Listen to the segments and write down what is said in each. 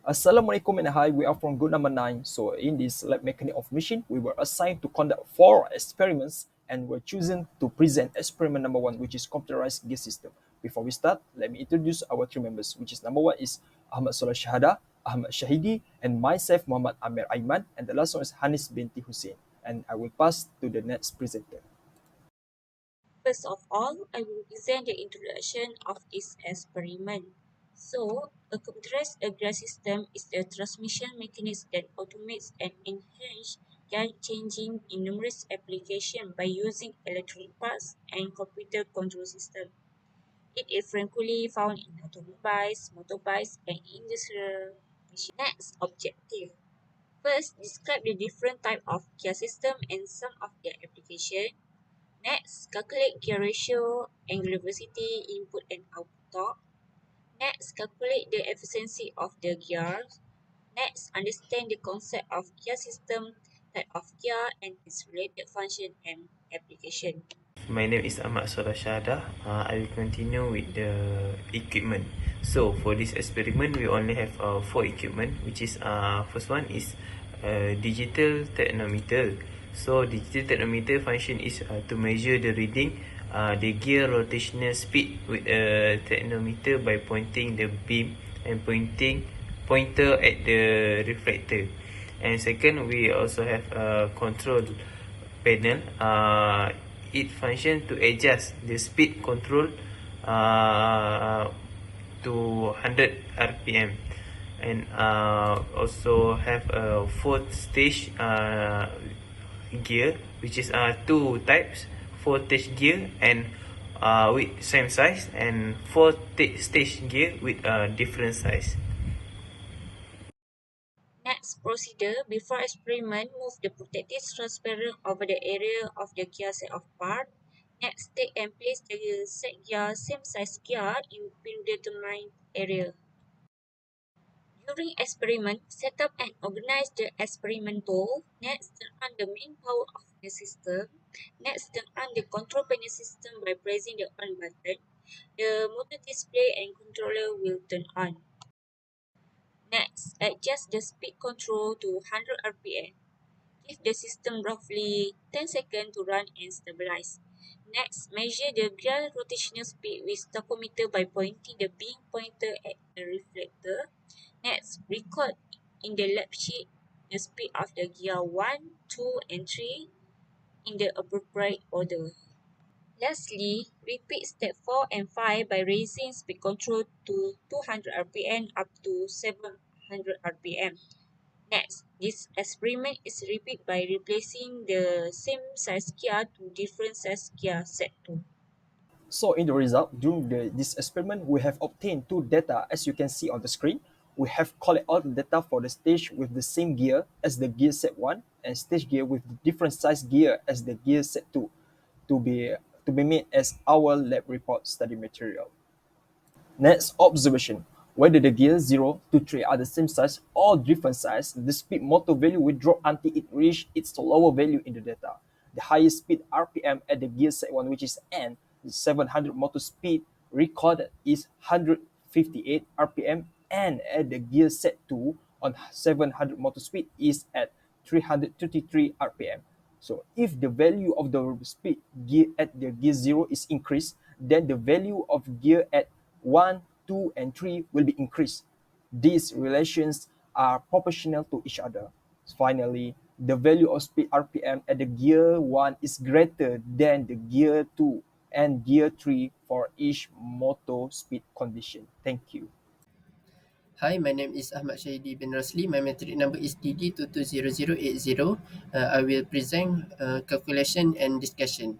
Assalamualaikum and hi, we are from group number 9. So in this lab mechanic of machine, we were assigned to conduct 4 experiments and were chosen to present experiment number 1, which is computerized gear system. Before we start, let me introduce our 3 members, which is number 1 is AHMAD SYAHADAH, AHMAD SYAHIDI, and myself Muhammad Amir Aiman, and the last one is HANIS BINTI HUSIN. And I will pass to the next presenter. First of all, I will present the introduction of this experiment. So, a computerized gear system is a transmission mechanism that automates and enhances gear changing in numerous applications by using electronic parts and computer control system. It is frequently found in automobiles, motorbikes, and industrial machines. Next, objective. First, describe the different type of gear system and some of their application. Next, calculate gear ratio, angular velocity, input and output torque. Next, calculate the efficiency of the gears. Next, understand the concept of gear system, type of gear, and its related function and application. My name is Ahmad SYAHADAH. I will continue with the equipment. So for this experiment, we only have 4 equipment, which is first one is digital technometer. So digital technometer function is to measure the reading, the gear rotational speed with a technometer by pointing the beam and pointer at the reflector. And second, we also have a control panel. It functions to adjust the speed control to 100 rpm, and also have a 4-stage gear, which is 2 types, 4-stage gear and with same size, and 4-stage gear with different size. Next procedure, before experiment, move the protective transparent over the area of the gear set of part. Next, take and place the set gear same size gear in predetermined area. During experiment, set up and organize the experiment tool. Next, turn on the main power of the system. Next, turn on the control panel system by pressing the on button. The motor display and controller will turn on. Next, adjust the speed control to 100 rpm. Give the system roughly 10 seconds to run and stabilize. Next, measure the gear rotational speed with tachometer by pointing the beam pointer at the reflector. Next, record in the lab sheet the speed of the gear 1, 2, and 3 in the appropriate order. Lastly, repeat step 4 and 5 by raising speed control to 200 rpm up to 700 rpm. Next, this experiment is repeated by replacing the same size gear to different size gear set 2. So in the result, during this experiment, we have obtained 2 data as you can see on the screen. We have collected all the data for the stage with the same gear as the gear set 1 and stage gear with the different size gear as the gear set 2 to be, to be made as our lab report study material. Next observation. Whether the gears 0 to 3 are the same size or different size, the speed motor value will drop until it reaches its lower value in the data. The highest speed RPM at the gear set 1, which is N, the 700 motor speed recorded is 158 RPM, and at the gear set 2 on 700 motor speed is at 333 RPM. So if the value of the speed gear at the gear 0 is increased, then the value of gear at 1, 2, and 3 will be increased. These relations are proportional to each other. Finally, the value of speed RPM at the gear 1 is greater than the gear 2 and gear 3 for each motor speed condition. Thank you. Hi, my name is Ahmad Syahidi bin ROSLI. My metric number is TD220080. I will present calculation and discussion.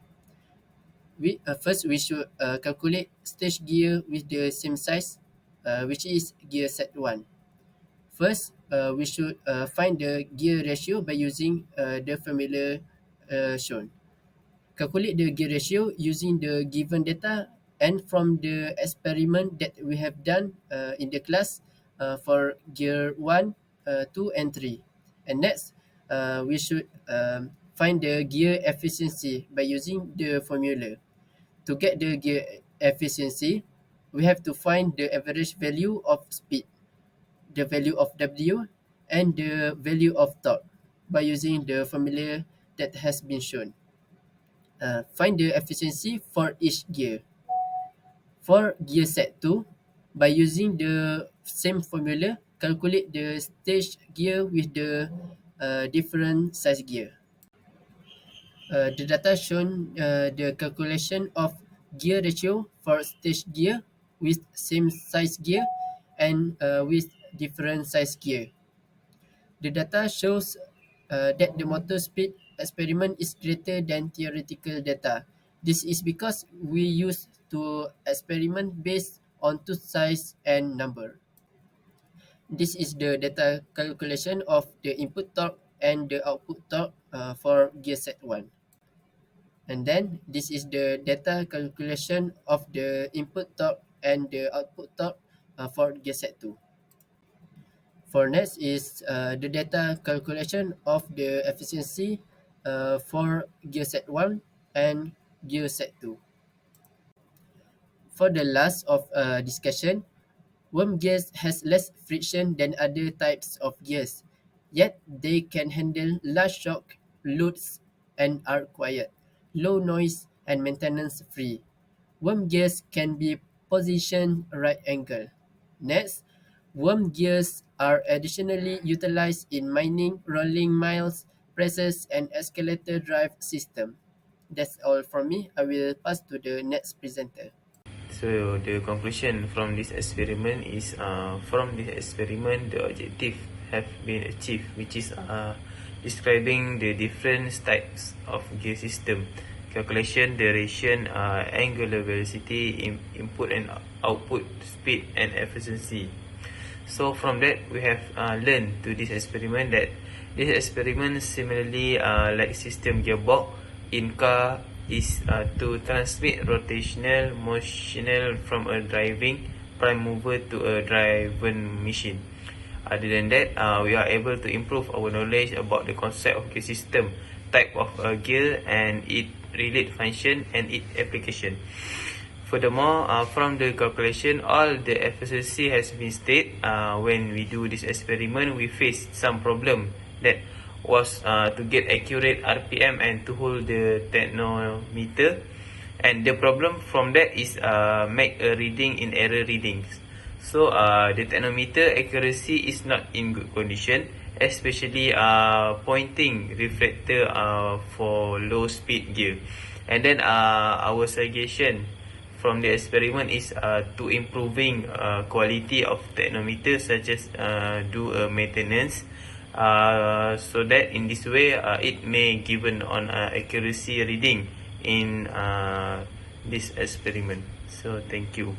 First, we should calculate stage gear with the same size, which is gear set 1. First, we should find the gear ratio by using the formula shown. Calculate the gear ratio using the given data and from the experiment that we have done in the class for gear 1, 2, and 3. And next, we should find the gear efficiency by using the formula. To get the gear efficiency, we have to find the average value of speed. the value of W, and the value of torque by using the formula that has been shown. Find the efficiency for each gear. For gear set 2, by using the same formula, calculate the stage gear with the different size gear. The data shown the calculation of gear ratio for stage gear with same size gear and with different size gear. The data shows that the motor speed experiment is greater than theoretical data. This is because we use to experiment based on tooth size and number. This is the data calculation of the input torque and the output torque for gear set 1. And then this is the data calculation of the input torque and the output torque for gear set 2. For next is the data calculation of the efficiency for gear set 1 and gear set 2. For the last of discussion, worm gears has less friction than other types of gears, yet they can handle large shock loads and are quiet, low noise and maintenance free. Worm gears can be positioned right angle. Next, worm gears are additionally utilized in mining, rolling mills, presses and escalator drive system. That's all from me. I will pass to the next presenter. So the conclusion from this experiment is from this experiment the objective have been achieved, which is describing the different types of gear system, calculation, duration, angular velocity, input and output, speed and efficiency. So from that we have learned to this experiment that this experiment similarly like system gearbox in car is to transmit rotational motional from a driving prime mover to a driven machine. Other than that, we are able to improve our knowledge about the concept of gear system, type of gear and its related function and its application. Furthermore, from the calculation, all the efficiency has been stated. When we do this experiment, we face some problem that was to get accurate RPM and to hold the technometer, and the problem from that is make a reading in error readings. So the technometer accuracy is not in good condition, especially pointing reflector for low speed gear. And then our suggestion from the experiment is to improving quality of technometer, such as do a maintenance, so that in this way it may given on accuracy reading in this experiment. So thank you.